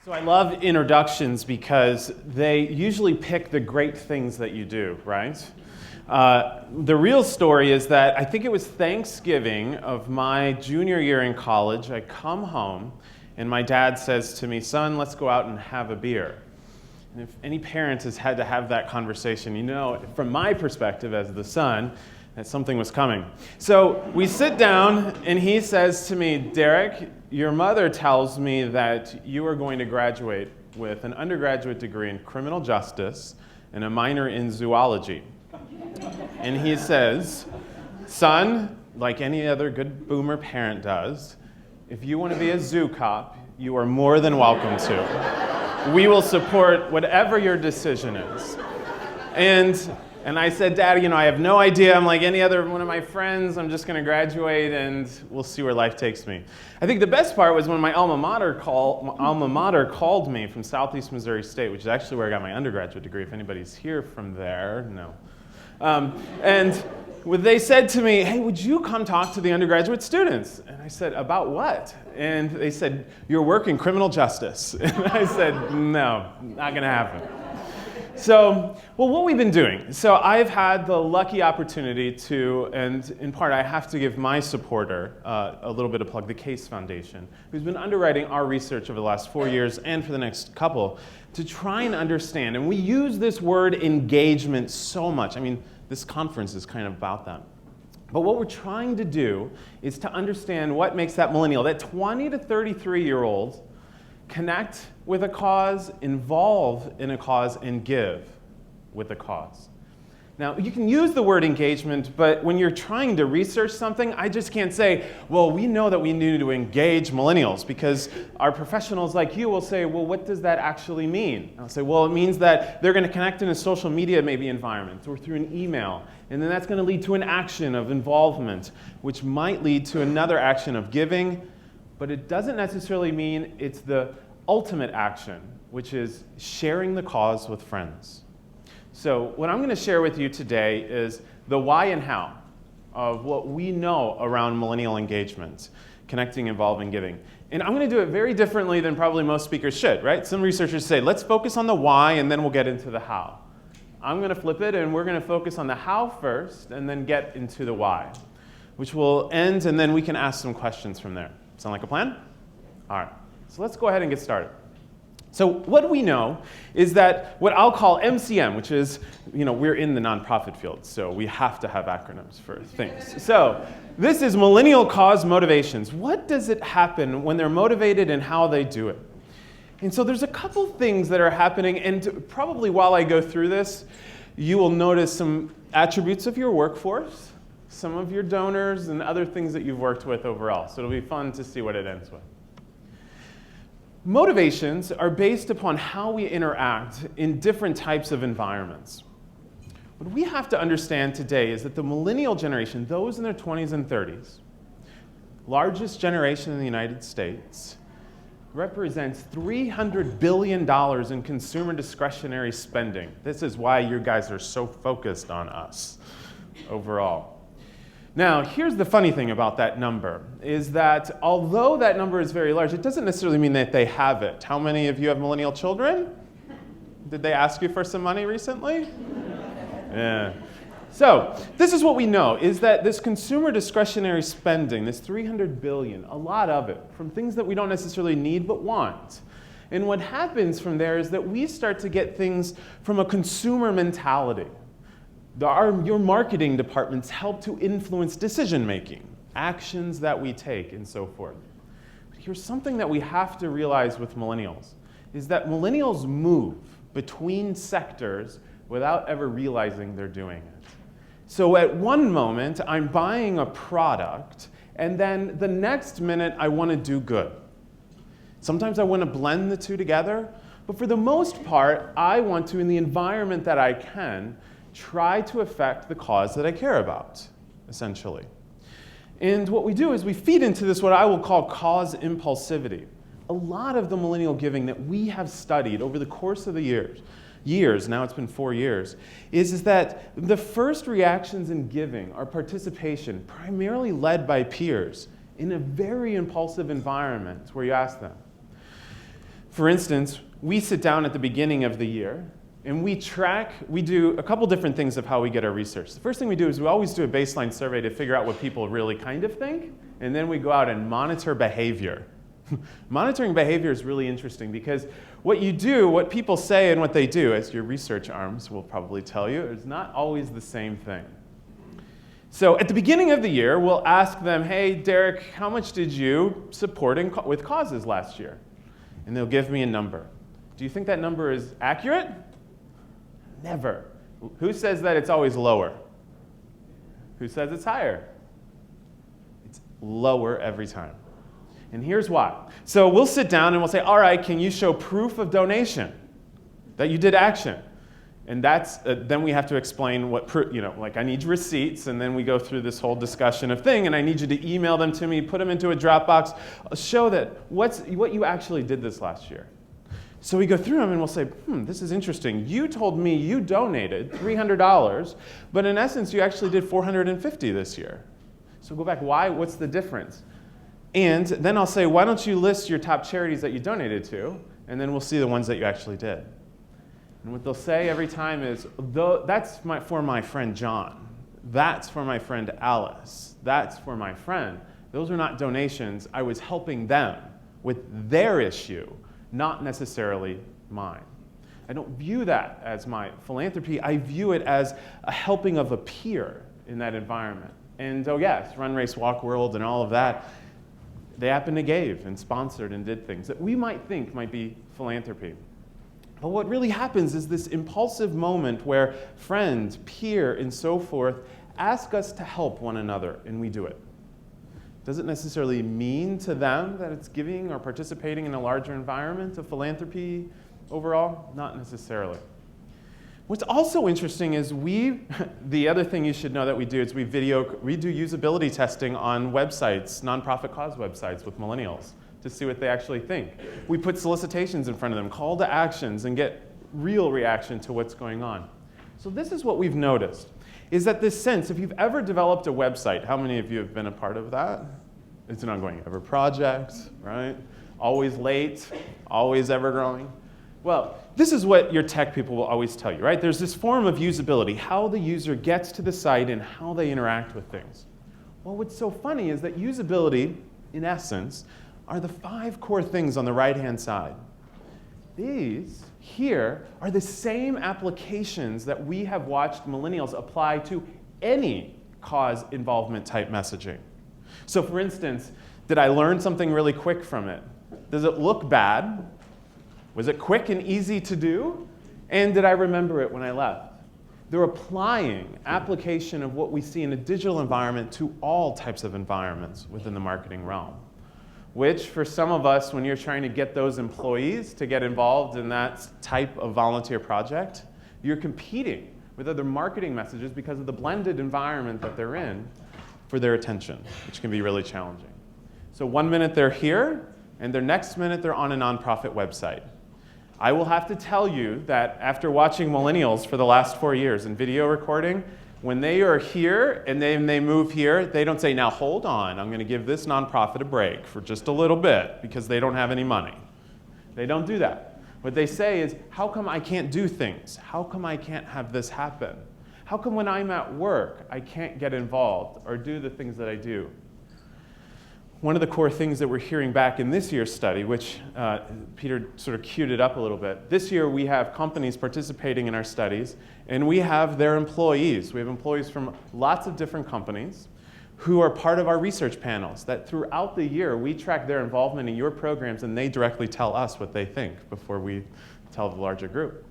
So I love introductions because they usually pick the great things that you do, right? The real story is that I think it was Thanksgiving of my junior year in college. I come home and my dad says to me, "Son, let's go out and have a beer." And if any parent has had to have that conversation, you know, from my perspective as the son, that something was coming. So we sit down and he says to me, "Derek, your mother tells me that you are going to graduate with an undergraduate degree in criminal justice and a minor in zoology." And he says, "Son, like any other good boomer parent does, if you want to be a zoo cop, you are more than welcome to. We will support whatever your decision is." And I said, "Dad, I have no idea. I'm like any other one of my friends. I'm just going to graduate and we'll see where life takes me." I think the best part was when my alma mater called me from Southeast Missouri State, which is actually where I got my undergraduate degree. If anybody's here from there, no. And they said to me, "Hey, would you come talk to the undergraduate students?" And I said, "About what?" And they said, "Your work in criminal justice." And I said, "No, not going to happen." So, what we've been doing. So I've had the lucky opportunity to, and in part I have to give my supporter a little bit of plug, the Case Foundation, who's been underwriting our research over the last 4 years and for the next couple, to try and understand. And we use this word engagement so much. I mean, this conference is kind of about that. But what we're trying to do is to understand what makes that millennial, that 20 to 33-year-old, connect with a cause, involve in a cause, and give with a cause. Now, you can use the word engagement, but when you're trying to research something, I just can't say, "Well, we know that we need to engage millennials," because our professionals like you will say, "Well, what does that actually mean?" And I'll say, "Well, it means that they're going to connect in a social media maybe environment or through an email, and then that's going to lead to an action of involvement, which might lead to another action of giving." But it doesn't necessarily mean it's the ultimate action, which is sharing the cause with friends. So what I'm going to share with you today is the why and how of what we know around millennial engagement, connecting, involving, giving. And I'm going to do it very differently than probably most speakers should, right? Some researchers say, let's focus on the why and then we'll get into the how. I'm going to flip it and we're going to focus on the how first and then get into the why, which will end and then we can ask some questions from there. Sound like a plan? All right. So let's go ahead and get started. So what we know is that what I'll call MCM, which is, we're in the nonprofit field, so we have to have acronyms for things. So this is millennial cause motivations. What does it happen when they're motivated and how they do it? And so there's a couple things that are happening, and probably while I go through this, you will notice some attributes of your workforce, some of your donors, and other things that you've worked with overall. So it'll be fun to see what it ends with. Motivations are based upon how we interact in different types of environments. What we have to understand today is that the millennial generation, those in their 20s and 30s, largest generation in the United States, represents $300 billion in consumer discretionary spending. This is why you guys are so focused on us overall. Now, here's the funny thing about that number, is that although that number is very large, it doesn't necessarily mean that they have it. How many of you have millennial children? Did they ask you for some money recently? Yeah. So, this is what we know, is that this consumer discretionary spending, this $300 billion, a lot of it, from things that we don't necessarily need but want. And what happens from there is that we start to get things from a consumer mentality. Your marketing departments help to influence decision-making, actions that we take, and so forth. But here's something that we have to realize with millennials, is that millennials move between sectors without ever realizing they're doing it. So at one moment, I'm buying a product, and then the next minute, I want to do good. Sometimes I want to blend the two together, but for the most part, I want to, in the environment that I can, try to affect the cause that I care about, essentially. And what we do is we feed into this what I will call cause impulsivity. A lot of the millennial giving that we have studied over the course of the years, now it's been 4 years, is that the first reactions in giving are participation, primarily led by peers, in a very impulsive environment where you ask them. For instance, we sit down at the beginning of the year and we do a couple different things of how we get our research. The first thing we do is we always do a baseline survey to figure out what people really kind of think, and then we go out and monitor behavior. Monitoring behavior is really interesting because what you do, what people say and what they do, as your research arms will probably tell you, is not always the same thing. So at the beginning of the year, we'll ask them, hey, Derek, how much did you support with causes last year? And they'll give me a number. Do you think that number is accurate? Never. Who says that it's always lower? Who says it's higher? It's lower every time. And here's why. So we'll sit down and we'll say, all right, can you show proof of donation that you did action? And that's then we have to explain what, like I need receipts, and then we go through this whole discussion of thing, and I need you to email them to me, put them into a Dropbox, show that what you actually did this last year. So we go through them and we'll say, this is interesting. You told me you donated $300, but in essence you actually did $450 this year. So go back, why? What's the difference? And then I'll say, why don't you list your top charities that you donated to, and then we'll see the ones that you actually did. And what they'll say every time is, that's for my friend John. That's for my friend Alice. That's for my friend. Those are not donations. I was helping them with their issue, not necessarily mine. I don't view that as my philanthropy. I view it as a helping of a peer in that environment. And oh yes, Run, Race, Walk World and all of that, they happen to gave and sponsored and did things that we might think might be philanthropy. But what really happens is this impulsive moment where friends, peer, and so forth ask us to help one another, and we do it. Does it necessarily mean to them that it's giving or participating in a larger environment of philanthropy overall? Not necessarily. What's also interesting is the other thing you should know that we do is we do usability testing on websites, nonprofit cause websites with millennials to see what they actually think. We put solicitations in front of them, call to actions, and get real reaction to what's going on. So this is what we've noticed, is that this sense, if you've ever developed a website, how many of you have been a part of that? It's an ongoing ever project, right? Always late, always ever growing. Well, this is what your tech people will always tell you, right? There's this form of usability, how the user gets to the site and how they interact with things. Well, what's so funny is that usability, in essence, are the 5 core things on the right-hand side. These here are the same applications that we have watched millennials apply to any cause involvement type messaging. So for instance, did I learn something really quick from it? Does it look bad? Was it quick and easy to do? And did I remember it when I left? They're applying application of what we see in a digital environment to all types of environments within the marketing realm. Which, for some of us, when you're trying to get those employees to get involved in that type of volunteer project, you're competing with other marketing messages because of the blended environment that they're in for their attention, which can be really challenging. So one minute they're here, and the next minute they're on a nonprofit website. I will have to tell you that after watching millennials for the last 4 years in video recording, when they are here and then they move here, they don't say, now hold on, I'm going to give this nonprofit a break for just a little bit because they don't have any money. They don't do that. What they say is, how come I can't do things? How come I can't have this happen? How come when I'm at work, I can't get involved or do the things that I do? One of the core things that we're hearing back in this year's study, which Peter sort of queued it up a little bit. This year we have companies participating in our studies, and we have their employees. We have employees from lots of different companies who are part of our research panels, that throughout the year we track their involvement in your programs, and they directly tell us what they think before we tell the larger group.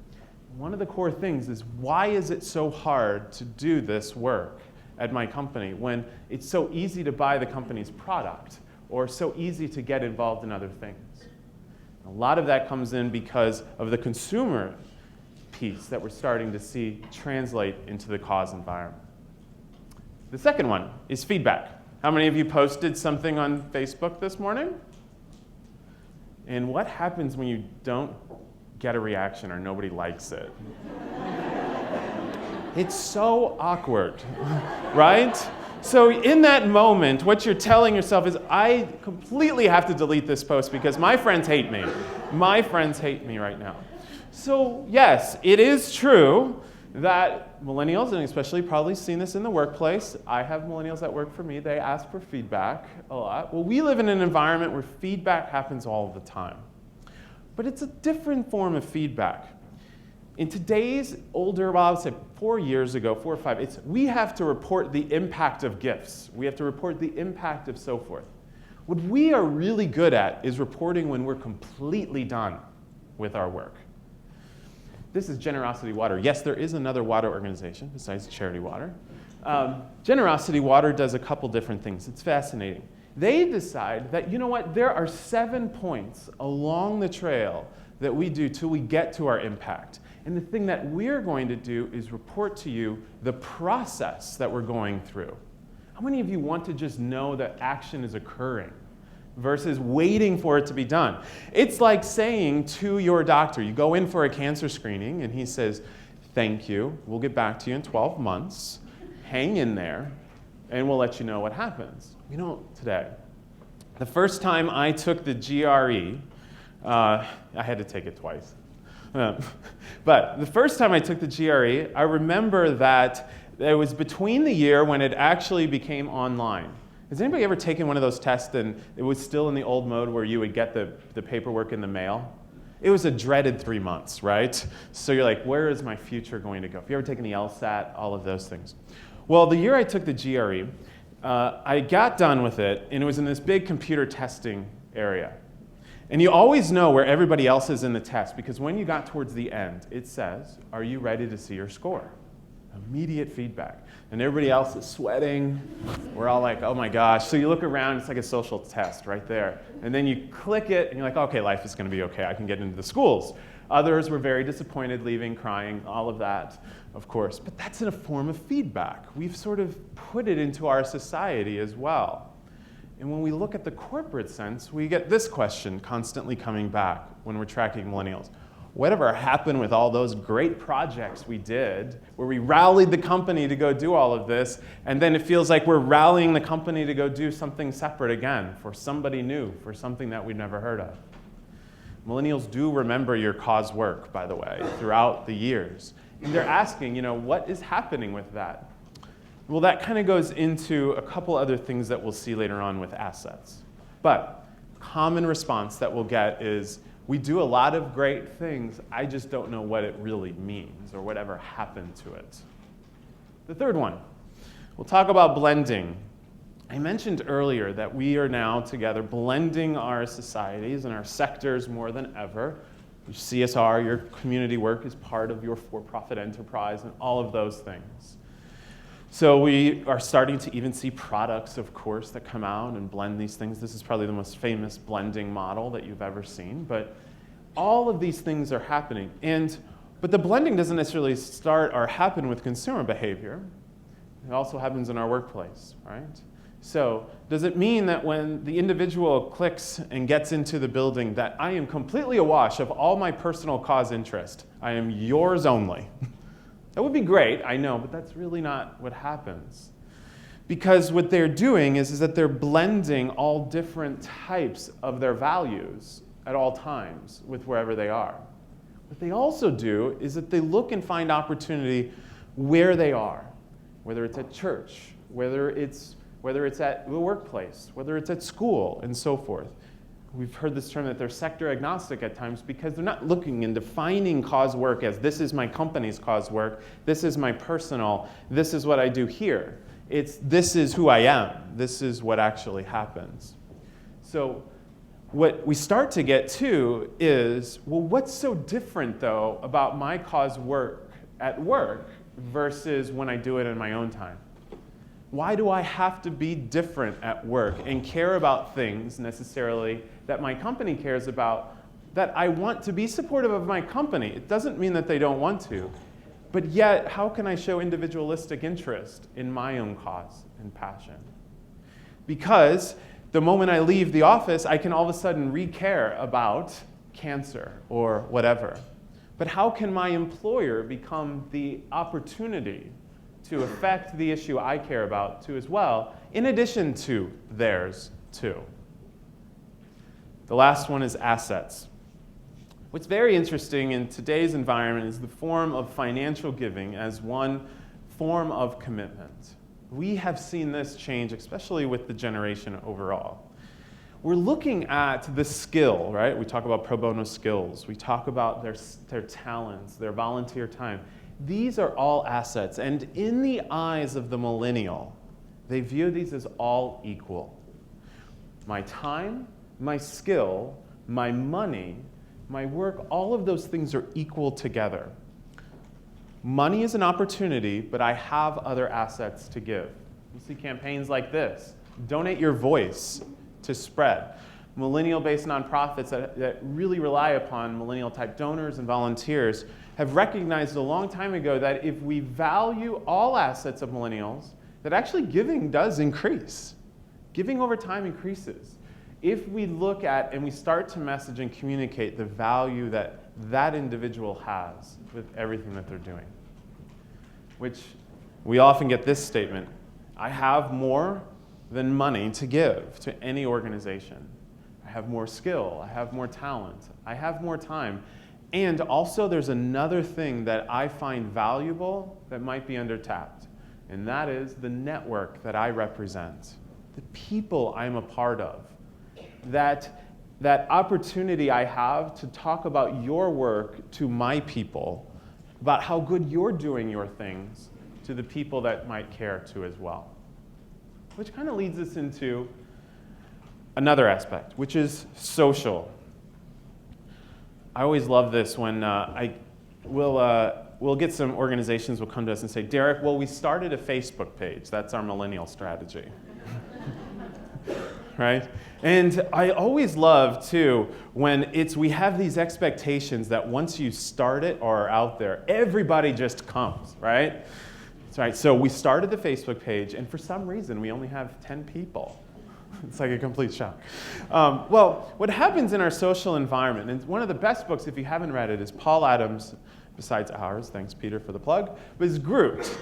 One of the core things is, why is it so hard to do this work at my company when it's so easy to buy the company's product or so easy to get involved in other things? A lot of that comes in because of the consumer piece that we're starting to see translate into the cause environment. The second one is feedback. How many of you posted something on Facebook this morning? And what happens when you don't get a reaction or nobody likes it? It's so awkward, right? So in that moment, what you're telling yourself is, I completely have to delete this post because my friends hate me. My friends hate me right now. So yes, it is true that millennials, and especially probably seen this in the workplace, I have millennials that work for me, they ask for feedback a lot. Well, we live in an environment where feedback happens all the time. But it's a different form of feedback. In today's older, well, I would say 4 years ago, 4 or 5, we have to report the impact of gifts. We have to report the impact of so forth. What we are really good at is reporting when we're completely done with our work. This is Generosity Water. Yes, there is another water organization besides Charity Water. Generosity Water does a couple different things. It's fascinating. They decide that, you know what, there are 7 points along the trail that we do till we get to our impact. And the thing that we're going to do is report to you the process that we're going through. How many of you want to just know that action is occurring versus waiting for it to be done? It's like saying to your doctor, you go in for a cancer screening and he says, thank you, we'll get back to you in 12 months, hang in there, and we'll let you know what happens. We don't today. The first time I took the GRE, I had to take it twice. But the first time I took the GRE, I remember that it was between the year when it actually became online. Has anybody ever taken one of those tests and it was still in the old mode where you would get the paperwork in the mail? It was a dreaded 3 months, right? So you're like, where is my future going to go? Have you ever taken the LSAT, all of those things? Well, the year I took the GRE, I got done with it, and it was in this big computer testing area. And you always know where everybody else is in the test, because when you got towards the end, it says, are you ready to see your score? Immediate feedback. And everybody else is sweating. We're all like, oh my gosh. So you look around, it's like a social test right there. And then you click it, and you're like, okay, life is going to be okay. I can get into the schools. Others were very disappointed, leaving, crying, all of that, of course. But that's in a form of feedback. We've sort of put it into our society as well. And when we look at the corporate sense, we get this question constantly coming back when we're tracking millennials. Whatever happened with all those great projects we did, where we rallied the company to go do all of this, and then it feels like we're rallying the company to go do something separate again, for somebody new, for something that we've never heard of. Millennials do remember your cause work, by the way, throughout the years. And they're asking, you know, what is happening with that? Well, that kind of goes into a couple other things that we'll see later on with assets. But common response that we'll get is, we do a lot of great things, I just don't know what it really means or whatever happened to it. The third one, we'll talk about blending. I mentioned earlier that we are now together blending our societies and our sectors more than ever. Your CSR, your community work is part of your for-profit enterprise and all of those things. So we are starting to even see products, of course, that come out and blend these things. This is probably the most famous blending model that you've ever seen. But all of these things are happening. But the blending doesn't necessarily start or happen with consumer behavior. It also happens in our workplace, right? So does it mean that when the individual clicks and gets into the building that I am completely awash of all my personal cause interest? I am yours only. That would be great, I know, but that's really not what happens. Because what they're doing is that they're blending all different types of their values at all times with wherever they are. What they also do is that they look and find opportunity where they are, whether it's at church, whether it's at the workplace, whether it's at school, and so forth. We've heard this term that they're sector agnostic at times because they're not looking and defining cause work as this is my company's cause work, this is my personal, this is what I do here. It's this is who I am, this is what actually happens. So what we start to get to is, well, what's so different though about my cause work at work versus when I do it in my own time? Why do I have to be different at work and care about things necessarily that my company cares about, that I want to be supportive of my company? It doesn't mean that they don't want to. But yet, how can I show individualistic interest in my own cause and passion? Because the moment I leave the office, I can all of a sudden re-care about cancer or whatever. But how can my employer become the opportunity to affect the issue I care about too as well, in addition to theirs too. The last one is assets. What's very interesting in today's environment is the form of financial giving as one form of commitment. We have seen this change, especially with the generation overall. We're looking at the skill, right? We talk about pro bono skills. We talk about their talents, their volunteer time. These are all assets. And in the eyes of the millennial, they view these as all equal. My time, my skill, my money, my work, all of those things are equal together. Money is an opportunity, but I have other assets to give. You see campaigns like this. Donate your voice to spread. Millennial-based nonprofits that really rely upon millennial-type donors and volunteers have recognized a long time ago that if we value all assets of millennials, that actually giving does increase. Giving over time increases. If we look at and we start to message and communicate the value that that individual has with everything that they're doing. Which we often get this statement, I have more than money to give to any organization. I have more skill, I have more talent, I have more time. And also there's another thing that I find valuable that might be undertapped, and that is the network that I represent, the people I'm a part of. That opportunity I have to talk about your work to my people, about how good you're doing your things to the people that might care to as well. Which kind of leads us into another aspect, which is social. I always love this when we'll get some organizations will come to us and say, Derek, well, we started a Facebook page. That's our millennial strategy. Right? And I always love, too, when we have these expectations that once you start it or are out there, everybody just comes, right? That's right. So we started the Facebook page, and for some reason, we only have 10 people. It's like a complete shock. Well, what happens in our social environment, and one of the best books, if you haven't read it, is Paul Adams, besides ours, thanks Peter for the plug, was Grouped.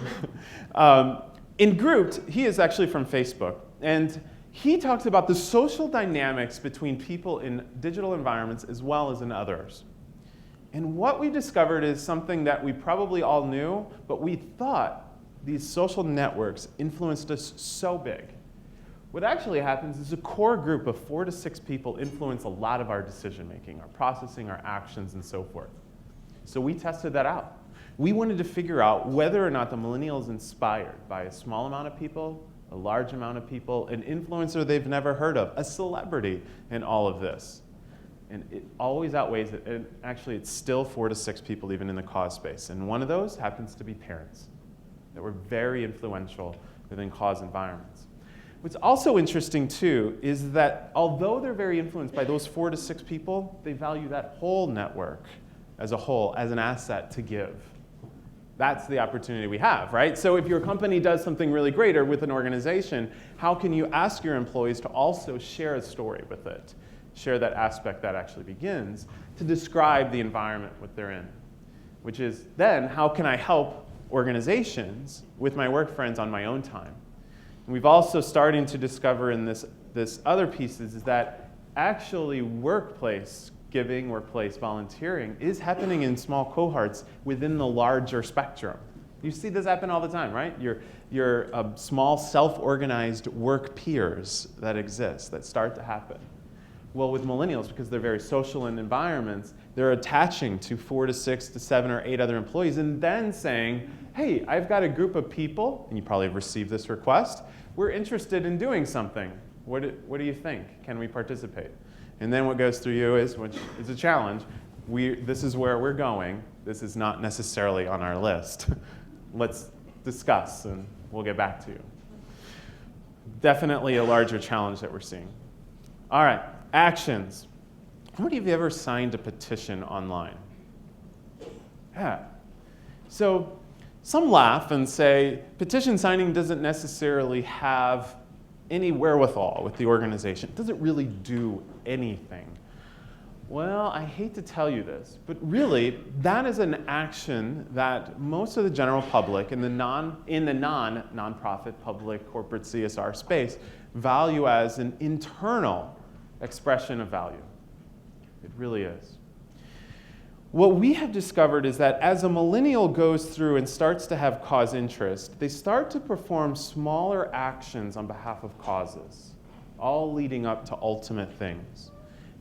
In Grouped, he is actually from Facebook, and he talks about the social dynamics between people in digital environments as well as in others. And what we discovered is something that we probably all knew, but we thought these social networks influenced us so big. What actually happens is a core group of 4 to 6 people influence a lot of our decision making, our processing, our actions, and so forth. So we tested that out. We wanted to figure out whether or not the millennial is inspired by a small amount of people, a large amount of people, an influencer they've never heard of, a celebrity in all of this. And it always outweighs it. And actually, it's still 4 to 6 people even in the cause space. And one of those happens to be parents that were very influential within cause environments. What's also interesting, too, is that although they're very influenced by those 4 to 6 people, they value that whole network as a whole as an asset to give. That's the opportunity we have, right? So if your company does something really great or with an organization, how can you ask your employees to also share a story with it? Share that aspect that actually begins to describe the environment that they're in. Which is then, how can I help organizations with my work friends on my own time? And we've also starting to discover in this other pieces is that actually workplace giving, workplace volunteering is happening in small cohorts within the larger spectrum. You see this happen all the time, right? Your small self-organized work peers that exist, that start to happen. Well, with millennials, because they're very social in environments, they're attaching to 4 to 6 to 7 or 8 other employees and then saying, hey, I've got a group of people, and you probably have received this request, we're interested in doing something. What do you think? Can we participate? And then what goes through you is, which is a challenge, this is where we're going. This is not necessarily on our list. Let's discuss, and we'll get back to you. Definitely a larger challenge that we're seeing. All right, actions. How many of you ever signed a petition online? Yeah. So some laugh and say, petition signing doesn't necessarily have any wherewithal with the organization. It doesn't really do anything. Well, I hate to tell you this, but really, that is an action that most of the general public in the non-nonprofit public corporate CSR space value as an internal expression of value. It really is. What we have discovered is that as a millennial goes through and starts to have cause interest, they start to perform smaller actions on behalf of causes, all leading up to ultimate things.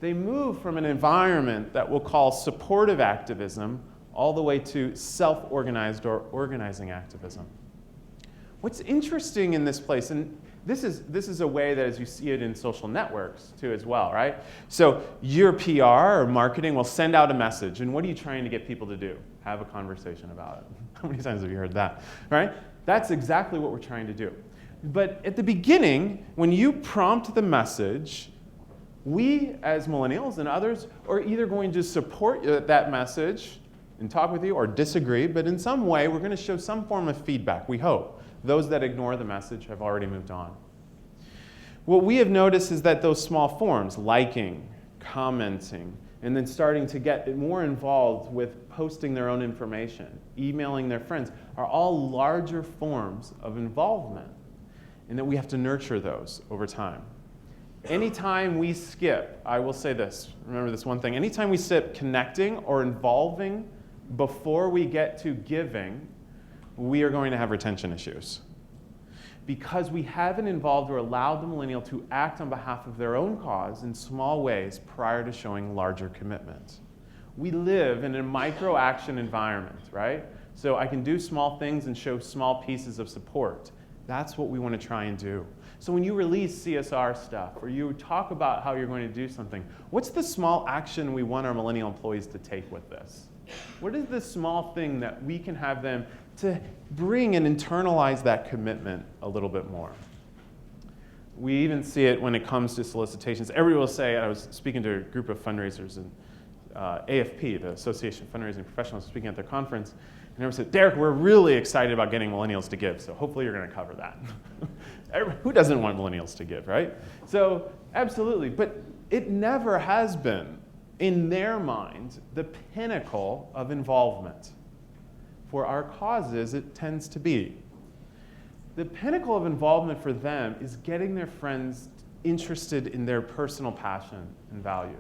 They move from an environment that we'll call supportive activism all the way to self-organized or organizing activism. What's interesting in this place, and this is a way that as you see it in social networks too as well, right? So your PR or marketing will send out a message, and what are you trying to get people to do? Have a conversation about it. How many times have you heard that, right? That's exactly what we're trying to do. But at the beginning, when you prompt the message, we as millennials and others are either going to support that message and talk with you or disagree, but in some way we're going to show some form of feedback, we hope. Those that ignore the message have already moved on. What we have noticed is that those small forms, liking, commenting, and then starting to get more involved with posting their own information, emailing their friends, are all larger forms of involvement, and that we have to nurture those over time. Anytime we skip, I will say this, remember this one thing, anytime we skip connecting or involving before we get to giving, we are going to have retention issues. Because we haven't involved or allowed the millennial to act on behalf of their own cause in small ways prior to showing larger commitment. We live in a micro-action environment, right? So I can do small things and show small pieces of support. That's what we want to try and do. So when you release CSR stuff or you talk about how you're going to do something, what's the small action we want our millennial employees to take with this? What is the small thing that we can have them to bring and internalize that commitment a little bit more? We even see it when it comes to solicitations. Everybody will say, I was speaking to a group of fundraisers in AFP, the Association of Fundraising Professionals, speaking at their conference, and everyone said, Derek, we're really excited about getting millennials to give, so hopefully you're going to cover that. Who doesn't want millennials to give, right? So absolutely, but it never has been, in their mind, the pinnacle of involvement. For our causes, it tends to be. The pinnacle of involvement for them is getting their friends interested in their personal passion and value.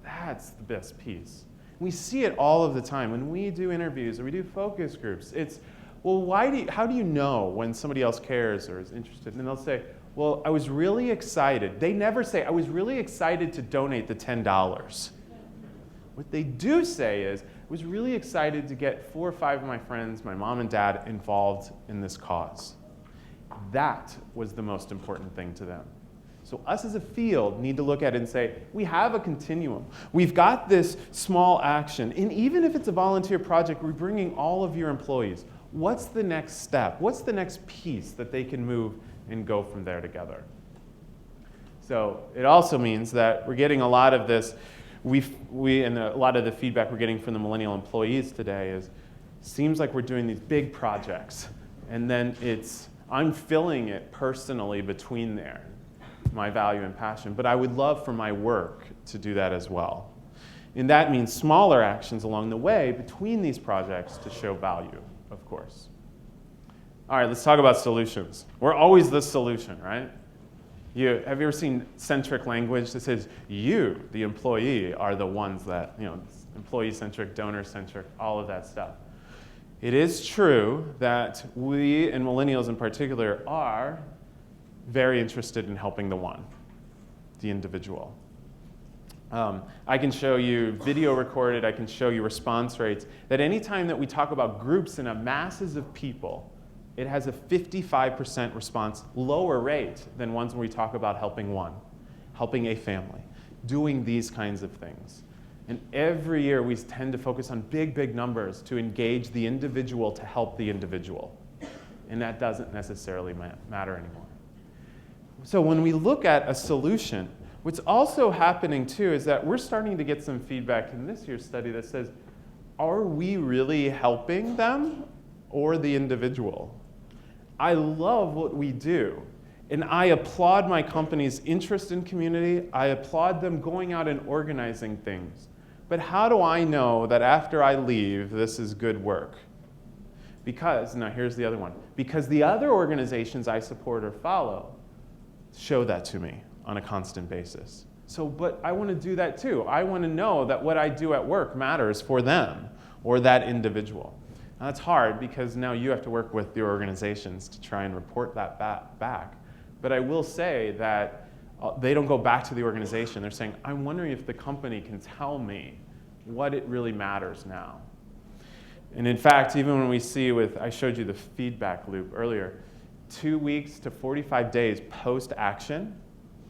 That's the best piece. We see it all of the time. When we do interviews or we do focus groups, it's, well, how do you know when somebody else cares or is interested? And they'll say, well, I was really excited. They never say, I was really excited to donate the $10. What they do say is, I was really excited to get 4 or 5 of my friends, my mom and dad, involved in this cause. That was the most important thing to them. So us as a field need to look at it and say, we have a continuum. We've got this small action, and even if it's a volunteer project, we're bringing all of your employees. What's the next step? What's the next piece that they can move and go from there together? So it also means that we're getting a lot of this, and a lot of the feedback we're getting from the millennial employees today is, seems like we're doing these big projects, and then I'm filling it personally between there, my value and passion, but I would love for my work to do that as well. And that means smaller actions along the way between these projects to show value, of course. All right, let's talk about solutions. We're always the solution, right? Have you ever seen centric language that says you, the employee, are the ones that, employee-centric, donor-centric, all of that stuff. It is true that we, and millennials in particular, are very interested in helping the one, the individual. I can show you video recorded, I can show you response rates, that any time that we talk about groups and masses of people, it has a 55% response, lower rate than ones when we talk about helping one, helping a family, doing these kinds of things. And every year we tend to focus on big, big numbers to engage the individual to help the individual. And that doesn't necessarily matter anymore. So when we look at a solution, what's also happening too is that we're starting to get some feedback in this year's study that says, are we really helping them or the individual? I love what we do. And I applaud my company's interest in community. I applaud them going out and organizing things. But how do I know that after I leave, this is good work? Because, now here's the other one, because the other organizations I support or follow show that to me on a constant basis. So, but I want to do that too. I want to know that what I do at work matters for them or that individual. Now, that's hard because now you have to work with your organizations to try and report that back. But I will say that they don't go back to the organization. They're saying, I'm wondering if the company can tell me what it really matters now. And in fact, even when we see I showed you the feedback loop earlier, 2 weeks to 45 days post-action,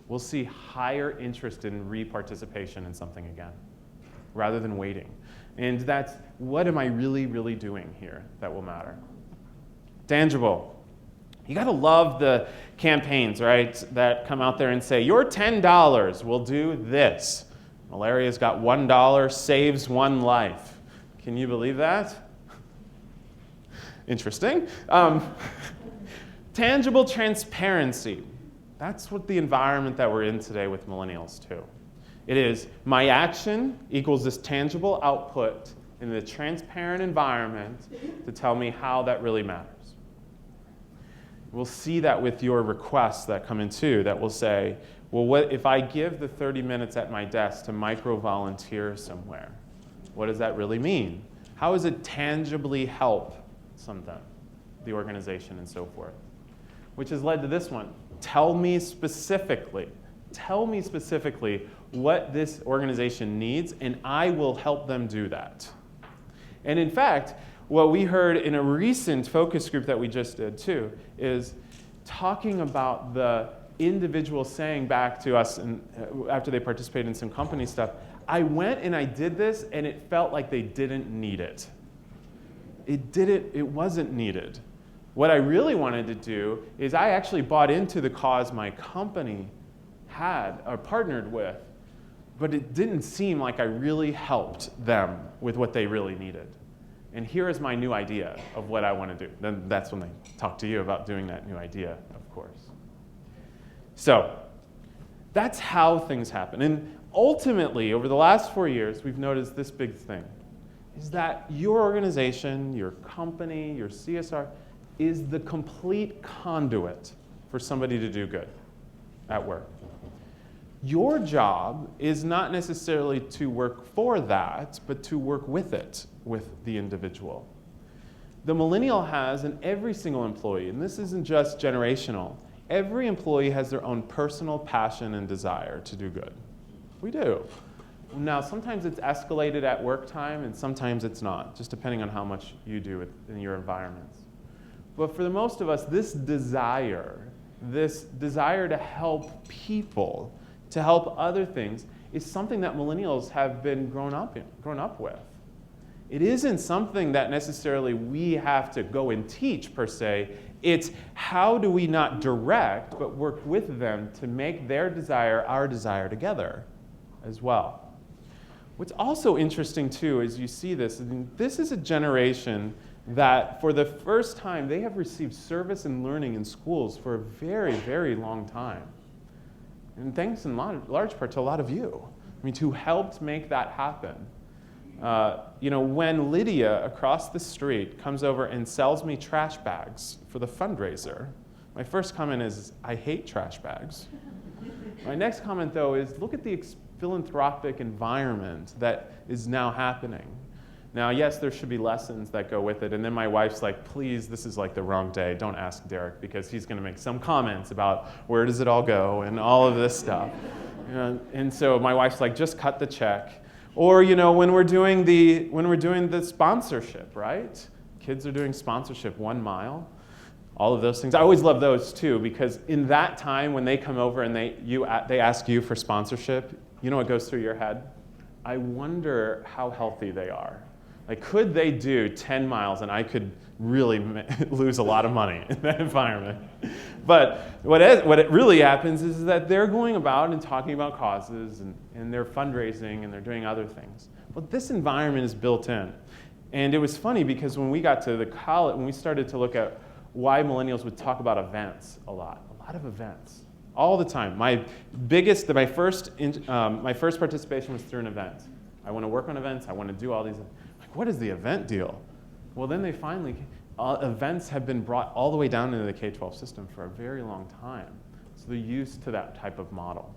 we'll see higher interest in re-participation in something again, rather than waiting. And that's, what am I really, really doing here that will matter? Tangible. You gotta love the campaigns, right, that come out there and say, your $10 will do this. Malaria's got $1, saves one life. Can you believe that? Interesting. Tangible transparency. That's what the environment that we're in today with millennials too. It is my action equals this tangible output in the transparent environment to tell me how that really matters. We'll see that with your requests that come in too, that will say, well, what if I give the 30 minutes at my desk to micro-volunteer somewhere? What does that really mean? How does it tangibly help something, the organization and so forth? Which has led to this one. Tell me specifically what this organization needs, and I will help them do that. And in fact, what we heard in a recent focus group that we just did too is talking about the individual saying back to us after they participated in some company stuff, I went and I did this and it felt like they didn't need it. It wasn't needed. What I really wanted to do is I actually bought into the cause my company had or partnered with, but it didn't seem like I really helped them with what they really needed. And here is my new idea of what I want to do. Then that's when they talk to you about doing that new idea, of course. So that's how things happen. And ultimately, over the last 4 years, we've noticed this big thing, is that your organization, your company, your CSR, is the complete conduit for somebody to do good at work. Your job is not necessarily to work for that, but to work with it, with the individual. The millennial has, and every single employee, and this isn't just generational, every employee has their own personal passion and desire to do good. We do. Now, sometimes it's escalated at work time, and sometimes it's not, just depending on how much you do in your environments. But for the most of us, this desire to help people, to help other things, is something that millennials have been grown up with. It isn't something that necessarily we have to go and teach, per se. It's how do we not direct, but work with them to make their desire our desire together as well. What's also interesting, too, is you see this, and this is a generation that for the first time, they have received service and learning in schools for a very, very long time. And thanks in large part to a lot of you, who helped make that happen. When Lydia across the street comes over and sells me trash bags for the fundraiser, my first comment is, I hate trash bags. My next comment, though, is look at the philanthropic environment that is now happening. Now, yes, there should be lessons that go with it, and then my wife's like, please, this is like the wrong day. Don't ask Derek, because he's going to make some comments about where does it all go and all of this stuff. And so my wife's like, just cut the check. Or when we're doing the sponsorship, right? Kids are doing sponsorship, 1 mile, all of those things. I always love those too, because in that time when they come over and they ask you for sponsorship, you know what goes through your head? I wonder how healthy they are. Like, could they do 10 miles and I could really lose a lot of money in that environment? But what it really happens is that they're going about and talking about causes and they're fundraising and they're doing other things. Well, this environment is built in. And it was funny because when we got to the college, when we started to look at why millennials would talk about events a lot of events, all the time. My first participation was through an event. I want to work on events, I want to do all these, like, what is the event deal? Well, then they finally, events have been brought all the way down into the K-12 system for a very long time. So they're used to that type of model.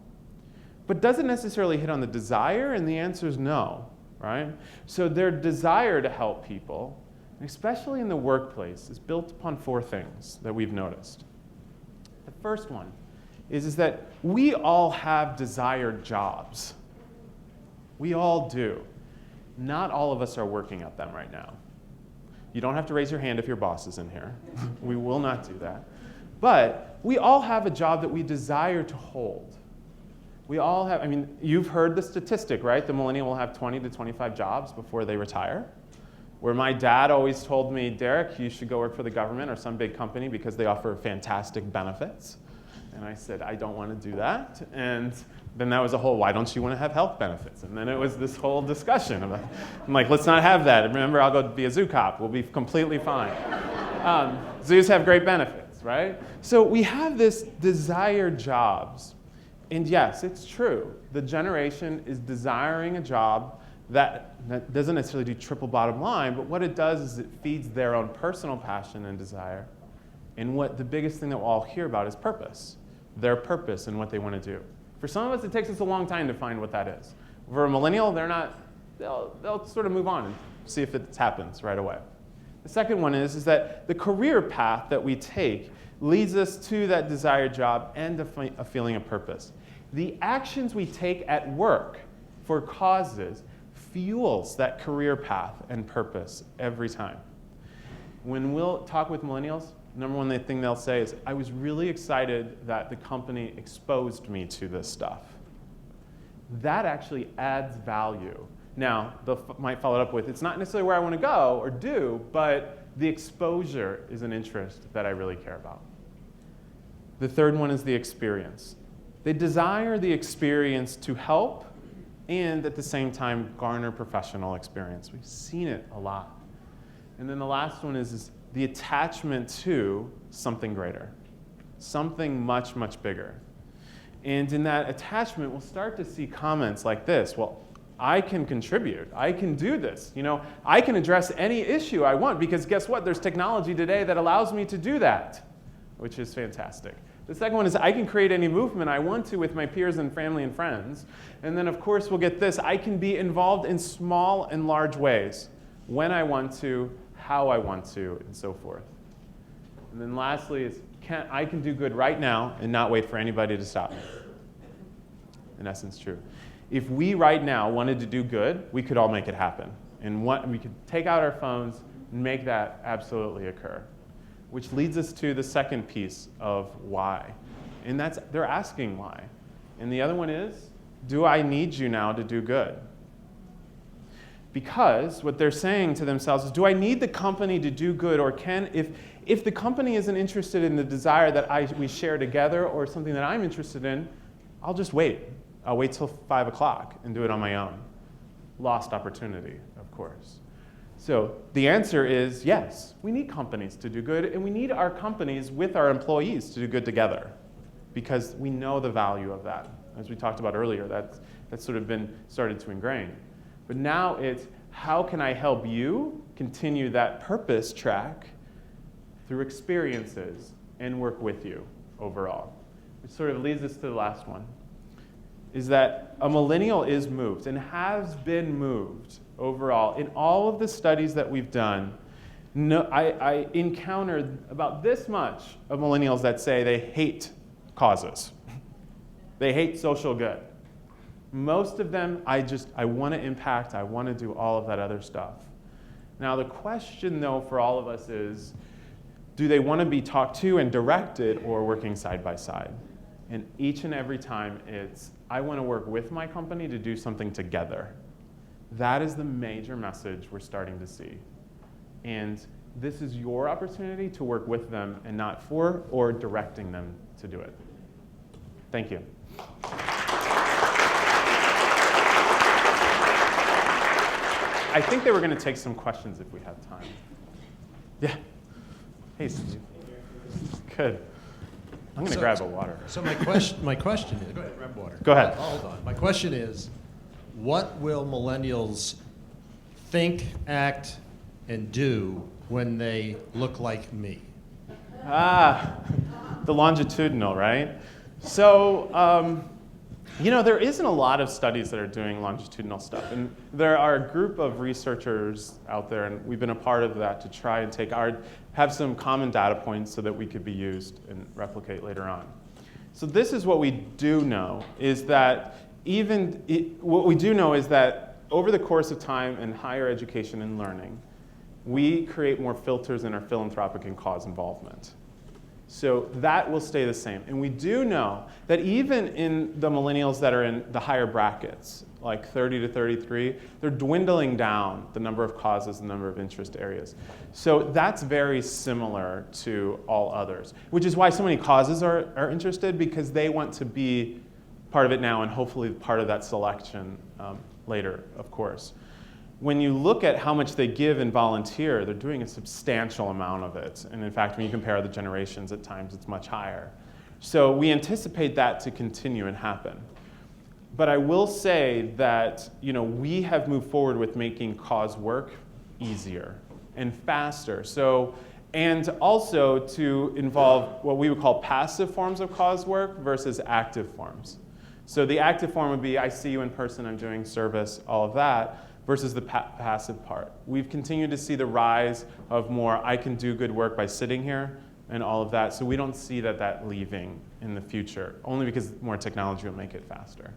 But does it necessarily hit on the desire? And the answer is no, right? So their desire to help people, especially in the workplace, is built upon 4 things that we've noticed. The first one is that we all have desired jobs. We all do. Not all of us are working at them right now. You don't have to raise your hand if your boss is in here. We will not do that. But we all have a job that we desire to hold. We all have, you've heard the statistic, right? The millennial will have 20 to 25 jobs before they retire. Where my dad always told me, Derek, you should go work for the government or some big company because they offer fantastic benefits. And I said, I don't want to do that. And then that was a whole, why don't you want to have health benefits? And then it was this whole discussion about, I'm like, let's not have that. Remember, I'll go be a zoo cop. We'll be completely fine. Zoos have great benefits, right? So we have this desired jobs. And yes, it's true. The generation is desiring a job that doesn't necessarily do triple bottom line, but what it does is it feeds their own personal passion and desire. And what the biggest thing that we'll all hear about is purpose. Their purpose and what they want to do. For some of us, it takes us a long time to find what that is. For a millennial, they'll sort of move on and see if it happens right away. The second one is that the career path that we take leads us to that desired job and a feeling of purpose. The actions we take at work for causes fuels that career path and purpose every time. When we'll talk with millennials, number one thing they'll say is, I was really excited that the company exposed me to this stuff. That actually adds value. Now, they might follow it up with, it's not necessarily where I want to go or do, but the exposure is an interest that I really care about. The third one is the experience. They desire the experience to help and at the same time garner professional experience. We've seen it a lot. And then the last one is the attachment to something greater, something much, much bigger. And in that attachment, we'll start to see comments like this. Well, I can contribute. I can do this. I can address any issue I want because guess what? There's technology today that allows me to do that, which is fantastic. The second one is I can create any movement I want to with my peers and family and friends. And then, of course, we'll get this. I can be involved in small and large ways when I want to, how I want to, and so forth. And then lastly is I can do good right now and not wait for anybody to stop me. In essence, true. If we right now wanted to do good, we could all make it happen. And we could take out our phones and make that absolutely occur. Which leads us to the second piece of why. And that's, they're asking why. And the other one is, do I need you now to do good? Because what they're saying to themselves is, do I need the company to do good, or if the company isn't interested in the desire that we share together or something that I'm interested in, I'll just wait. I'll wait till 5 o'clock and do it on my own. Lost opportunity, of course. So the answer is yes, we need companies to do good, and we need our companies with our employees to do good together because we know the value of that. As we talked about earlier, that's sort of been started to ingrain. But now it's how can I help you continue that purpose track through experiences and work with you overall. Which sort of leads us to the last one, is that a millennial is moved and has been moved overall. In all of the studies that we've done, I encountered about this much of millennials that say they hate causes. They hate social good. Most of them, I want to impact, I want to do all of that other stuff. Now the question though for all of us is, do they want to be talked to and directed or working side by side? And each and every time it's, I want to work with my company to do something together. That is the major message we're starting to see. And this is your opportunity to work with them and not for or directing them to do it. Thank you. I think they were going to take some questions if we have time. Yeah. Hey, Steve. Good. I'm going to grab a water. So my question is, go ahead, grab water. Go ahead. Hold on. My question is, what will millennials think, act, and do when they look like me? The longitudinal, right? So, there isn't a lot of studies that are doing longitudinal stuff. And there are a group of researchers out there, and we've been a part of that to try and have some common data points so that we could be used and replicate later on. So this is what we do know, is that over the course of time in higher education and learning, we create more filters in our philanthropic and cause involvement. So that will stay the same. And we do know that even in the millennials that are in the higher brackets, like 30 to 33, they're dwindling down the number of causes and number of interest areas. So that's very similar to all others, which is why so many causes are interested, because they want to be part of it now and hopefully part of that selection later, of course. When you look at how much they give and volunteer, they're doing a substantial amount of it. And in fact, when you compare the generations, at times it's much higher. So we anticipate that to continue and happen. But I will say that we have moved forward with making cause work easier and faster. And also to involve what we would call passive forms of cause work versus active forms. So the active form would be, I see you in person, I'm doing service, all of that, versus the passive part. We've continued to see the rise of more, I can do good work by sitting here, and all of that. So we don't see that leaving in the future, only because more technology will make it faster.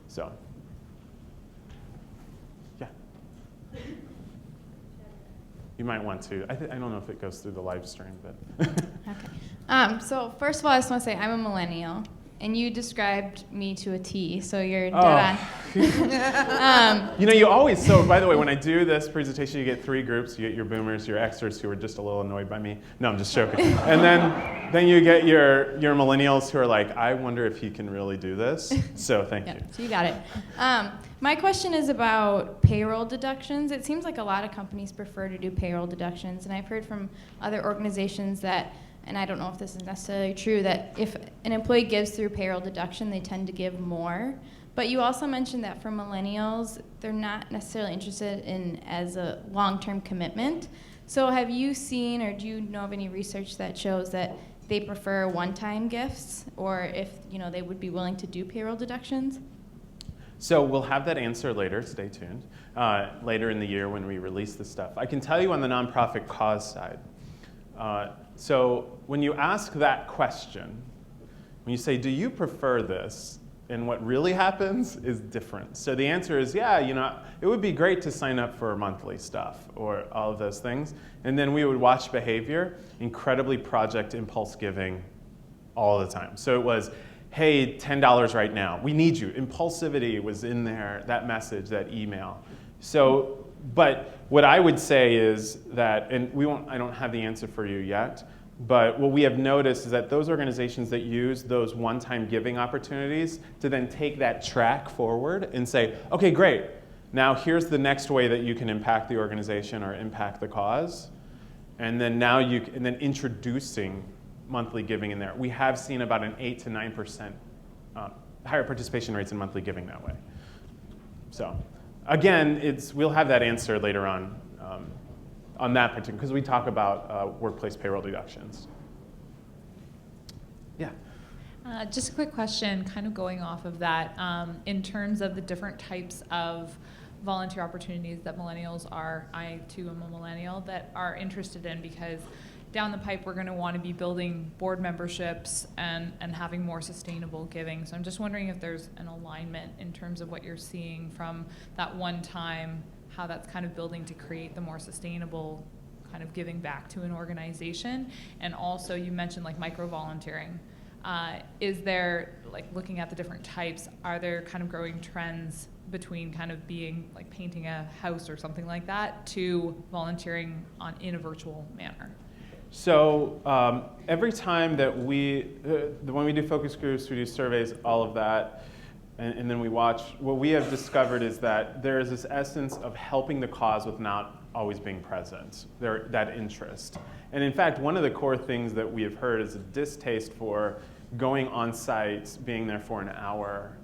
So, yeah. You might want to. I don't know if it goes through the live stream, but. Okay. So first of all, I just want to say I'm a millennial. And you described me to a T, so you're dead on. You always, so by the way, when I do this presentation, you get three groups. You get your boomers, your Xers who are just a little annoyed by me. No, I'm just joking. And then you get your millennials who are like, I wonder if he can really do this. So thank you. So you got it. My question is about payroll deductions. It seems like a lot of companies prefer to do payroll deductions, and I've heard from other organizations that, and I don't know if this is necessarily true, that if an employee gives through payroll deduction, they tend to give more. But you also mentioned that for millennials, they're not necessarily interested in as a long-term commitment. So have you seen, or do you know of any research that shows that they prefer one-time gifts, or if they would be willing to do payroll deductions? So we'll have that answer later, stay tuned, later in the year when we release the stuff. I can tell you on the nonprofit cause side. So when you ask that question, when you say, do you prefer this? And what really happens is different. So the answer is, yeah, it would be great to sign up for monthly stuff or all of those things. And then we would watch behavior, incredibly project impulse giving all the time. So it was, hey, $10 right now. We need you. Impulsivity was in there, that message, that email. So, but what I would say is that, and I don't have the answer for you yet, but what we have noticed is that those organizations that use those one-time giving opportunities to then take that track forward and say, okay, great, now here's the next way that you can impact the organization or impact the cause, and then introducing monthly giving in there. We have seen about an 8 to 9% higher participation rates in monthly giving that way. So again, we'll have that answer later on that particular, because we talk about workplace payroll deductions. Yeah. Just a quick question, kind of going off of that, in terms of the different types of volunteer opportunities that millennials I too am a millennial, that are interested in, because down the pipe we're going to want to be building board memberships and having more sustainable giving. So I'm just wondering if there's an alignment in terms of what you're seeing from that one time, how that's kind of building to create the more sustainable kind of giving back to an organization. And also you mentioned like micro-volunteering. Is there, like looking at the different types, are there kind of growing trends between kind of being like painting a house or something like that to volunteering in a virtual manner? So every time that when we do focus groups, we do surveys, all of that, and then we watch, what we have discovered is that there is this essence of helping the cause without always being present, that interest. And in fact, one of the core things that we have heard is a distaste for going on site, being there for an hour,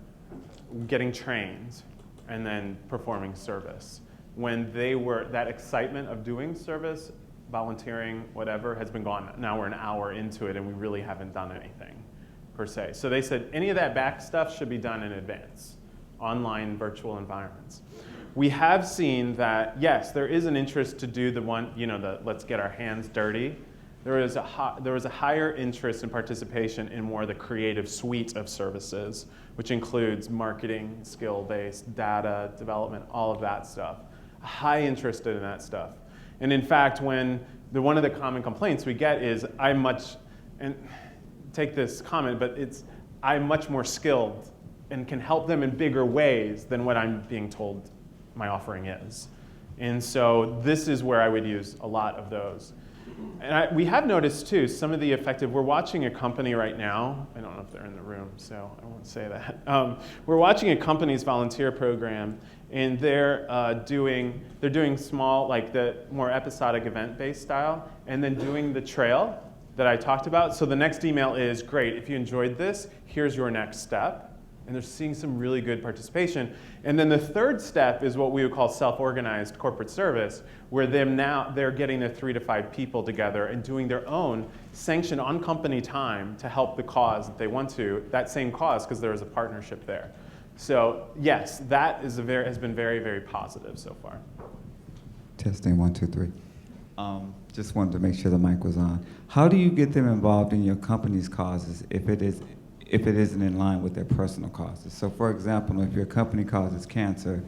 getting trained, and then performing service. When that excitement of doing service, volunteering, whatever, has been gone. Now we're an hour into it and we really haven't done anything, per se. So they said any of that back stuff should be done in advance, online, virtual environments. We have seen that, yes, there is an interest to do the let's get our hands dirty. There was a higher interest in participation in more of the creative suite of services, which includes marketing, skill-based, data, development, all of that stuff. A high interest in that stuff. And in fact, one of the common complaints we get is, and take this comment, but I'm much more skilled and can help them in bigger ways than what I'm being told my offering is. And so this is where I would use a lot of those. And we have noticed too, some of the effective, we're watching a company right now, I don't know if they're in the room, so I won't say that. We're watching a company's volunteer program, and they're doing small, like the more episodic event-based style, and then doing the trail that I talked about. So the next email is, great, if you enjoyed this, here's your next step. And they're seeing some really good participation. And then the third step is what we would call self-organized corporate service, where they're getting the 3 to 5 people together and doing their own sanctioned on company time to help the cause that they want to, that same cause, because there is a partnership there. So yes, that has been very, very positive so far. Testing 1, 2, 3. Just wanted to make sure the mic was on. How do you get them involved in your company's causes if it isn't in line with their personal causes? So for example, if your company cause is cancer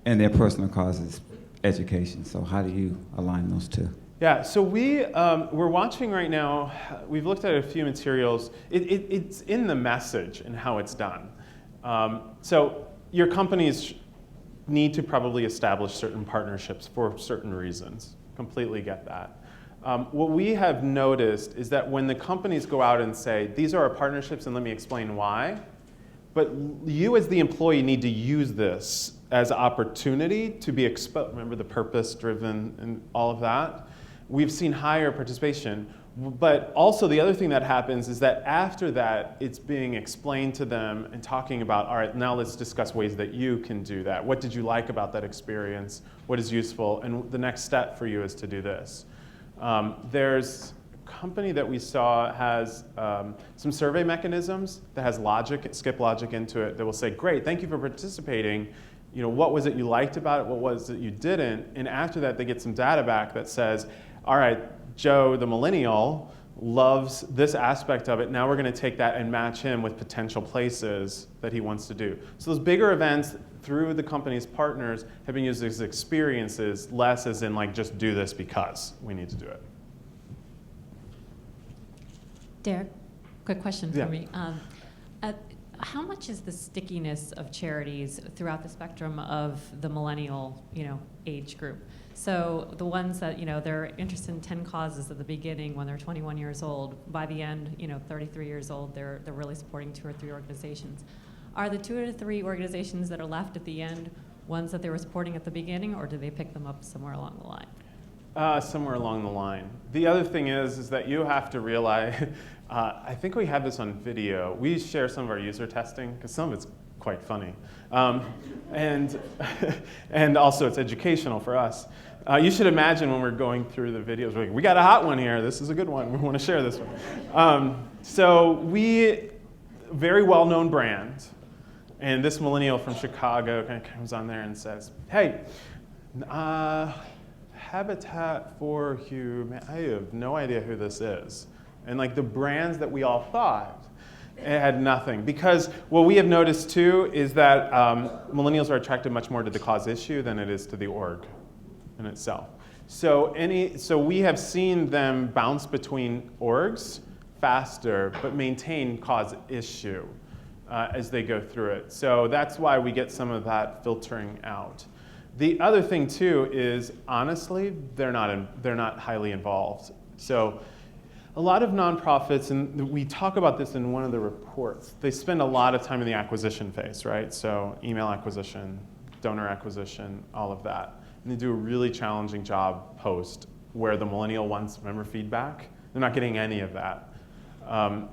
and their personal cause is education, so how do you align those two? Yeah, so we're watching right now, we've looked at a few materials. It's in the message and how it's done. So your companies need to probably establish certain partnerships for certain reasons. Completely get that. What we have noticed is that when the companies go out and say, these are our partnerships and let me explain why, but you as the employee need to use this as opportunity to be exposed. Remember the purpose-driven and all of that? We've seen higher participation. But also the other thing that happens is that after that, it's being explained to them and talking about, all right, now let's discuss ways that you can do that. What did you like about that experience? What is useful? And the next step for you is to do this. There's a company that we saw has some survey mechanisms that has skip logic into it that will say, great, thank you for participating. What was it you liked about it? What was it you didn't? And after that, they get some data back that says, all right, Joe, the millennial, loves this aspect of it. Now we're going to take that and match him with potential places that he wants to do. So those bigger events through the company's partners have been used as experiences, less as in like just do this because we need to do it. Derek, quick question for Yeah. me. How much is the stickiness of charities throughout the spectrum of the millennial, age group? So the ones that, they're interested in 10 causes at the beginning when they're 21 years old. By the end, 33 years old, they're really supporting 2 or 3 organizations. Are the 2 or 3 organizations that are left at the end ones that they were supporting at the beginning, or do they pick them up somewhere along the line? Somewhere along the line. The other thing is that you have to realize, I think we have this on video. We share some of our user testing, because some of it's quite funny. And also it's educational for us. You should imagine when we're going through the videos, we're like, we got a hot one here. This is a good one. We want to share this one. Very well-known brand. And this millennial from Chicago kind of comes on there and says, hey, Habitat for Humanity, I have no idea who this is. And like the brands that we all thought, it had nothing. Because what we have noticed too is that millennials are attracted much more to the cause issue than it is to the org in itself. So we have seen them bounce between orgs faster, but maintain cause issue as they go through it. So that's why we get some of that filtering out. The other thing too is, honestly, they're not highly involved. So a lot of nonprofits, and we talk about this in one of the reports, they spend a lot of time in the acquisition phase, right? So email acquisition, donor acquisition, all of that. and they do a really challenging job post where the millennial wants member feedback. They're not getting any of that.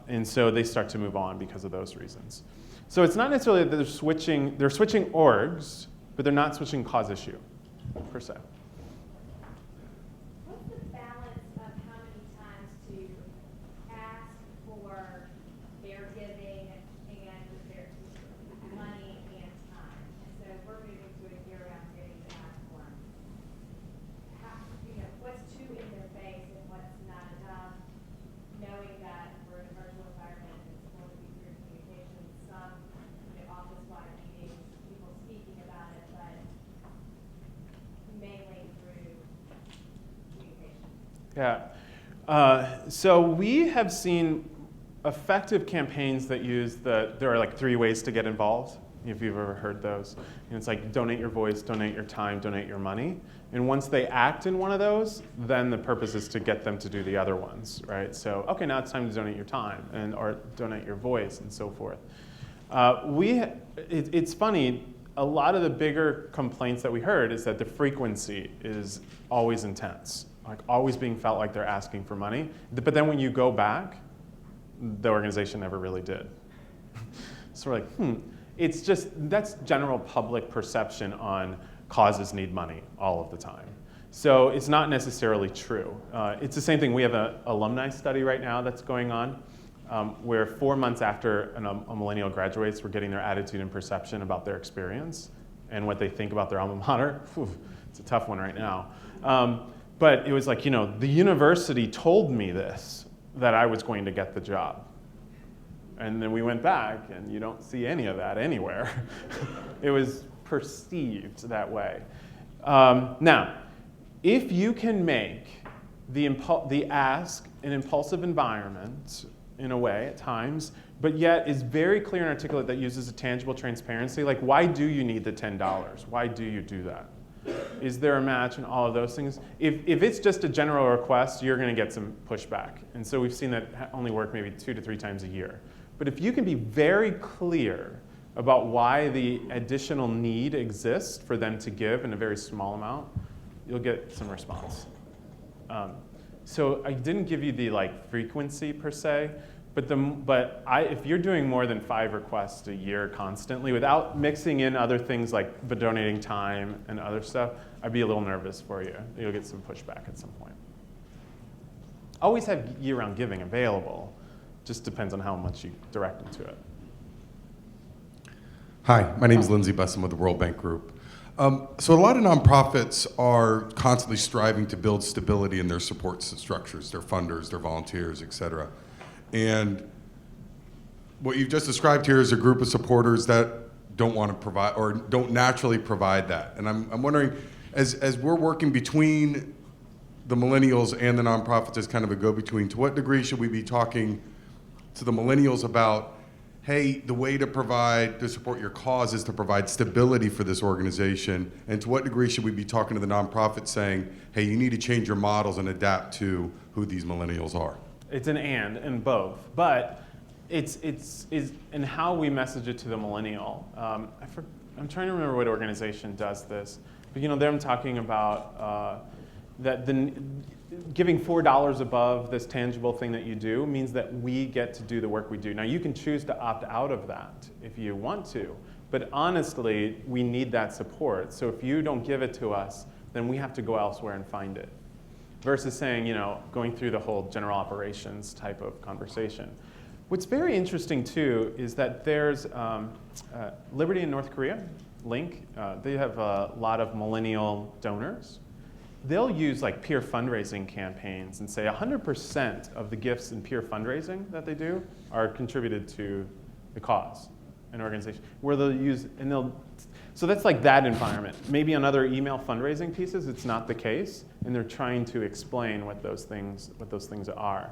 And so they start to move on because of those reasons. So it's not necessarily that they're switching orgs, but they're not switching cause issue, per se. What's the balance of how many times to ask for their giving and their money and time? And so we're moving to a year-round giving platform. What's too in their face and what's not enough, knowing that we're in a virtual environment and it's going to be through communication, some office-wide meetings, people speaking about it, but mainly through communication. Yeah. So we have seen effective campaigns that use there are like 3 ways to get involved, if you've ever heard those. And it's like donate your voice, donate your time, donate your money. And once they act in one of those, then the purpose is to get them to do the other ones, right? So, okay, now it's time to donate your time or donate your voice and so forth. It's funny, a lot of the bigger complaints that we heard is that the frequency is always intense, like always being felt like they're asking for money. But then when you go back, the organization never really did. So we're like, it's just, that's general public perception on causes need money all of the time. So it's not necessarily true. It's the same thing. We have an alumni study right now that's going on where 4 months after a millennial graduates, we're getting their attitude and perception about their experience and what they think about their alma mater. Whew, it's a tough one right now. But it was like, the university told me this, that I was going to get the job. And then we went back, and you don't see any of that anywhere. It was perceived that way. Now, if you can make the ask an impulsive environment in a way at times, but yet is very clear and articulate that uses a tangible transparency, like why do you need the $10? Why do you do that? Is there a match and all of those things? If it's just a general request, you're going to get some pushback. And so we've seen that only work maybe 2 to 3 times a year. But if you can be very clear about why the additional need exists for them to give in a very small amount, you'll get some response. So I didn't give you the frequency per se, but if you're doing more than 5 requests a year constantly without mixing in other things like donating time and other stuff, I'd be a little nervous for you. You'll get some pushback at some point. Always have year-round giving available. Just depends on how much you direct them to it. Hi, my name is Lindsay Bussum with the World Bank Group. So a lot of nonprofits are constantly striving to build stability in their support structures, their funders, their volunteers, et cetera. And what you've just described here is a group of supporters that don't want to provide or don't naturally provide that. And I'm wondering, as we're working between the millennials and the nonprofits as kind of a go-between, to what degree should we be talking to the millennials about, hey, the way to support your cause is to provide stability for this organization, and to what degree should we be talking to the nonprofit saying, hey, you need to change your models and adapt to who these millennials are? It's an and both, but it's in how we message it to the millennial. I'm trying to remember what organization does this, but them talking about that giving $4 above this tangible thing that you do means that we get to do the work we do. Now you can choose to opt out of that if you want to, but honestly, we need that support. So if you don't give it to us, then we have to go elsewhere and find it. Versus saying, going through the whole general operations type of conversation. What's very interesting too is that there's Liberty in North Korea, Link, they have a lot of millennial donors. They'll use peer fundraising campaigns and say 100% of the gifts in peer fundraising that they do are contributed to the cause, an organization, where they'll use, so that's that environment. Maybe on other email fundraising pieces, it's not the case, and they're trying to explain what those things are.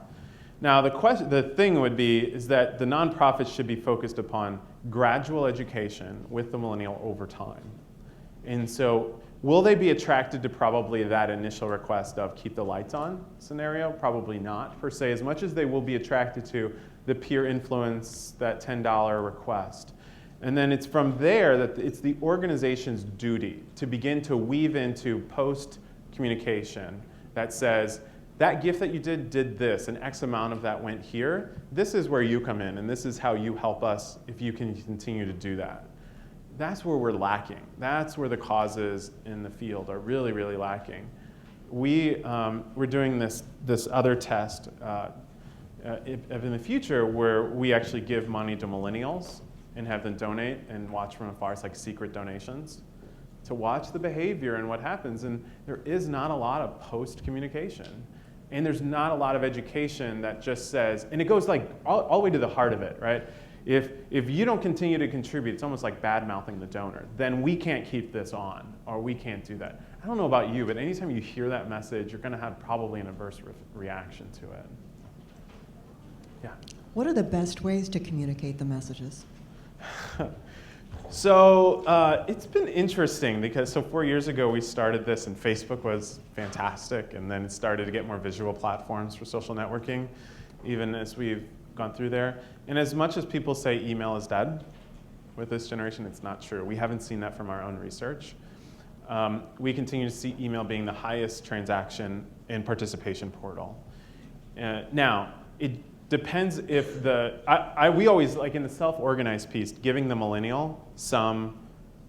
Now, the thing would be is that the nonprofits should be focused upon gradual education with the millennial over time. And so, will they be attracted to probably that initial request of keep the lights on scenario? Probably not, per se, as much as they will be attracted to the peer influence, that $10 request. And then it's from there that it's the organization's duty to begin to weave into post-communication that says, that gift that you did this, and X amount of that went here. This is where you come in, and this is how you help us if you can continue to do that. That's where we're lacking. That's where the causes in the field are really, really lacking. We're doing this other test in the future where we actually give money to millennials and have them donate and watch from afar. It's like secret donations to watch the behavior and what happens. And there is not a lot of post-communication. And there's not a lot of education that just says, and it goes like all the way to the heart of it, right? If you don't continue to contribute, it's almost like bad-mouthing the donor. Then we can't keep this on, or we can't do that. I don't know about you, but anytime you hear that message, you're going to have probably an adverse reaction to it. Yeah. What are the best ways to communicate the messages? So it's been interesting because 4 years ago we started this and Facebook was fantastic, and then it started to get more visual platforms for social networking, even as we've gone through there. And as much as people say email is dead with this generation, it's not true. We haven't seen that from our own research. We continue to see email being the highest transaction and participation portal. Now, it depends if we always, like in the self-organized piece, giving the millennial some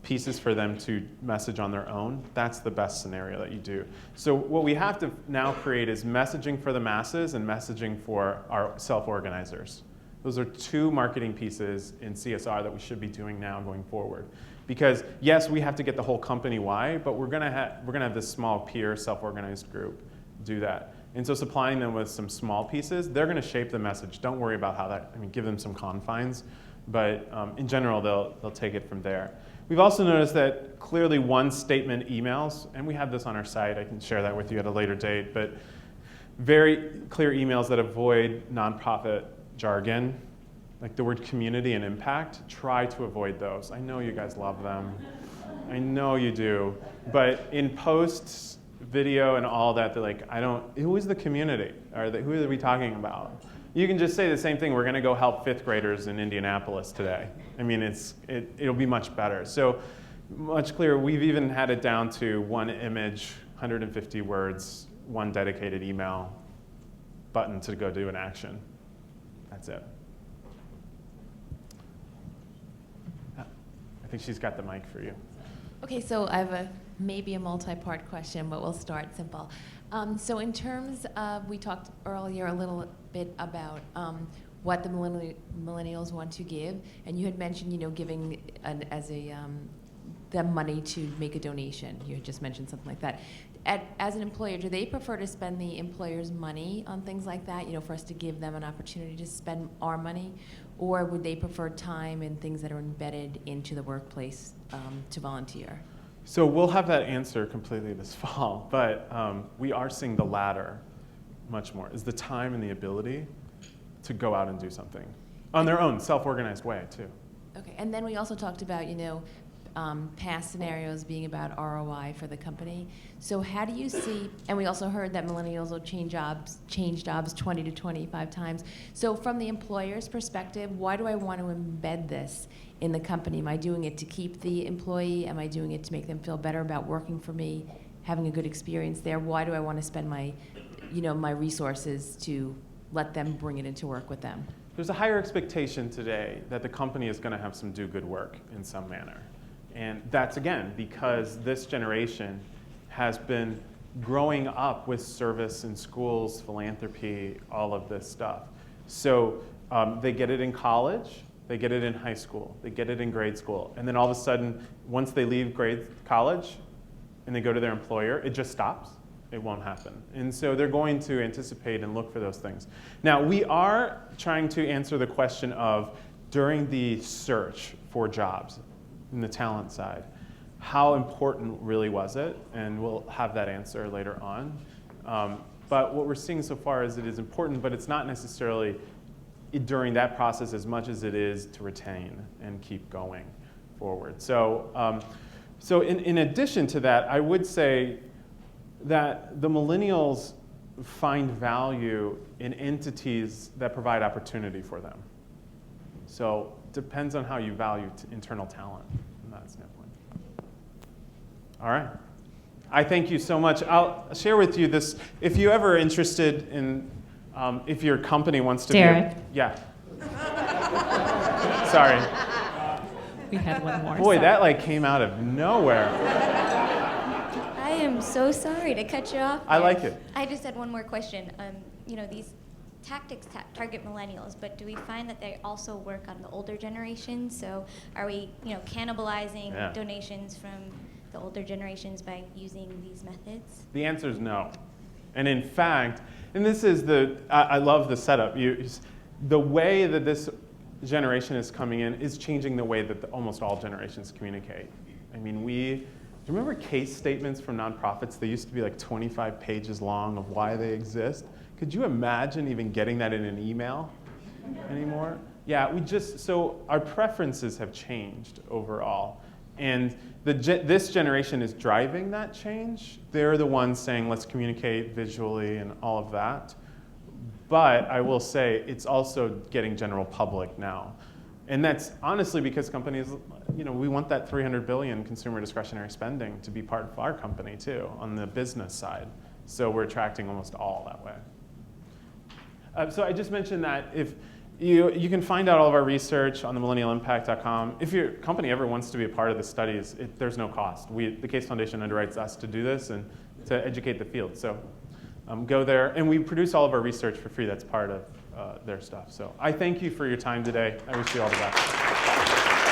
pieces for them to message on their own, that's the best scenario that you do. So what we have to now create is messaging for the masses and messaging for our self-organizers. Those are two marketing pieces in CSR that we should be doing now going forward. Because yes, we have to get the whole company wide, but we're gonna have this small peer self-organized group do that. And so supplying them with some small pieces, they're going to shape the message. Don't worry about how that, give them some confines. But in general, they'll take it from there. We've also noticed that clearly one-statement emails, and we have this on our site. I can share that with you at a later date. But very clear emails that avoid nonprofit jargon, like the word community and impact. Try to avoid those. I know you guys love them. I know you do. But in posts, video and all that, they're like, who is the community? Or who are we talking about? You can just say the same thing, we're going to go help fifth graders in Indianapolis today. It'll be much better. So much clearer. We've even had it down to one image, 150 words, one dedicated email button to go do an action. That's it. I think she's got the mic for you. Okay, so I have maybe a multi-part question, but we'll start simple. So in terms of, we talked earlier a little bit about what the millennials want to give, and you had mentioned, giving them money to make a donation. You had just mentioned something like that. As an employer, do they prefer to spend the employer's money on things like that, for us to give them an opportunity to spend our money? Or would they prefer time and things that are embedded into the workplace to volunteer? So we'll have that answer completely this fall, but we are seeing the latter much more, is the time and the ability to go out and do something on their own, self-organized way, too. Okay, and then we also talked about, past scenarios being about ROI for the company. So how do you see, and we also heard that millennials will change jobs 20 to 25 times. So from the employer's perspective, why do I want to embed this in the company? Am I doing it to keep the employee? Am I doing it to make them feel better about working for me, having a good experience there? Why do I want to spend my resources to let them bring it into work with them? There's a higher expectation today that the company is going to have some do-good work in some manner. And that's, again, because this generation has been growing up with service in schools, philanthropy, all of this stuff. So they get it in college, they get it in high school, they get it in grade school, and then all of a sudden, once they leave college and they go to their employer, it just stops. It won't happen. And so they're going to anticipate and look for those things. Now, we are trying to answer the question of, during the search for jobs, in the talent side, how important really was it? And we'll have that answer later on. But what we're seeing so far is it is important, but it's not necessarily during that process as much as it is to retain and keep going forward. So, in addition to that, I would say that the millennials find value in entities that provide opportunity for them. So it depends on how you value internal talent from that standpoint. All right. I thank you so much. I'll share with you this. If you're ever interested in, if your company wants to Derek. Yeah. Sorry. We had one more. Boy, sorry. that like came out of nowhere. I am so sorry to cut you off. I there. like it. I just had one more question. These tactics target millennials, but do we find that they also work on the older generation? So are we, cannibalizing donations from the older generations by using these methods? The answer is no. And in fact, and this is I love the setup. The way that this generation is coming in is changing the way that almost all generations communicate. I mean, do you remember case statements from nonprofits? They used to be like 25 pages long of why they exist. Could you imagine even getting that in an email anymore? Yeah, so our preferences have changed overall. And this generation is driving that change. They're the ones saying, let's communicate visually and all of that. But I will say it's also getting general public now. And that's honestly because companies, we want that $300 billion consumer discretionary spending to be part of our company too, on the business side. So we're attracting almost all that way. So I just mentioned that if you can find out all of our research on the millennialimpact.com. If your company ever wants to be a part of the studies, there's no cost. The Case Foundation underwrites us to do this and to educate the field. So go there. And we produce all of our research for free. That's part of their stuff. So I thank you for your time today. I wish you all the best.